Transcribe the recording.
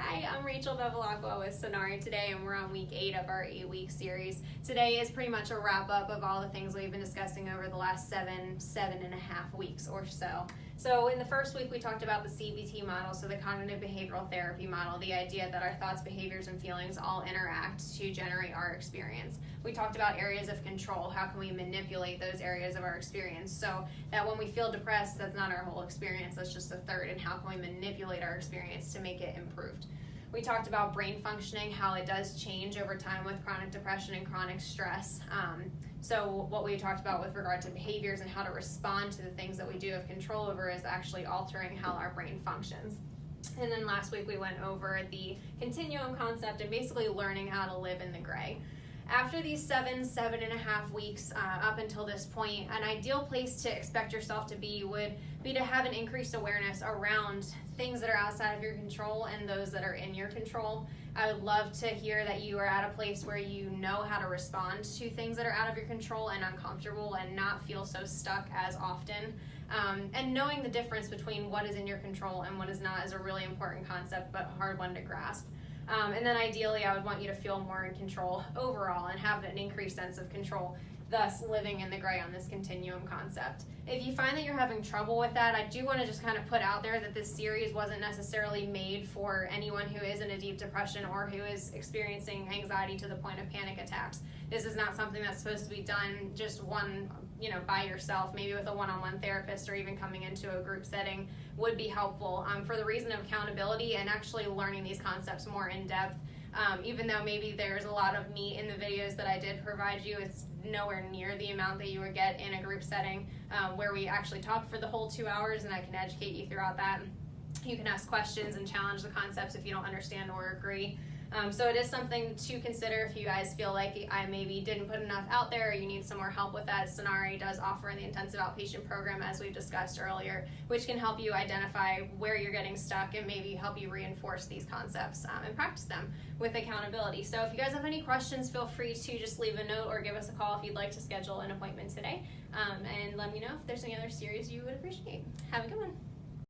Hi, I'm Rachel Bevilacqua with Sanare Today, and we're on week 8 of our 8-week series. Today is pretty much a wrap-up of all the things we've been discussing over the last seven and a half weeks or so. So in the first week, we talked about the CBT model, so the cognitive behavioral therapy model, the idea that our thoughts, behaviors, and feelings all interact to generate our experience. We talked about areas of control. How can we manipulate those areas of our experience so that when we feel depressed, that's not our whole experience, that's just a third, and how can we manipulate our experience to make it improved. We talked about brain functioning, how it does change over time with chronic depression and chronic stress. So what we talked about with regard to behaviors and how to respond to the things that we do have control over is actually altering how our brain functions. And then last week we went over the continuum concept and basically learning how to live in the gray. After these seven and a half weeks up until this point, an ideal place to expect yourself to be would be to have an increased awareness around things that are outside of your control and those that are in your control. I would love to hear that you are at a place where you know how to respond to things that are out of your control and uncomfortable and not feel so stuck as often. And knowing the difference between what is in your control and what is not is a really important concept, but a hard one to grasp. And then ideally, I would want you to feel more in control overall and have an increased sense of control, thus living in the gray on this continuum concept. If you find that you're having trouble with that, I do want to just kind of put out there that this series wasn't necessarily made for anyone who is in a deep depression or who is experiencing anxiety to the point of panic attacks. This is not something that's supposed to be done just by yourself, maybe with a one-on-one therapist or even coming into a group setting would be helpful for the reason of accountability and actually learning these concepts more in depth. Even though maybe there's a lot of meat in the videos that I did provide you, it's nowhere near the amount that you would get in a group setting where we actually talk for the whole 2 hours and I can educate you throughout that. You can ask questions and challenge the concepts if you don't understand or agree. So it is something to consider if you guys feel like I maybe didn't put enough out there or you need some more help with that. Sanare does offer the intensive outpatient program, as we discussed earlier, which can help you identify where you're getting stuck and maybe help you reinforce these concepts and practice them with accountability. So if you guys have any questions, feel free to just leave a note or give us a call if you'd like to schedule an appointment today. And let me know if there's any other series you would appreciate. Have a good one.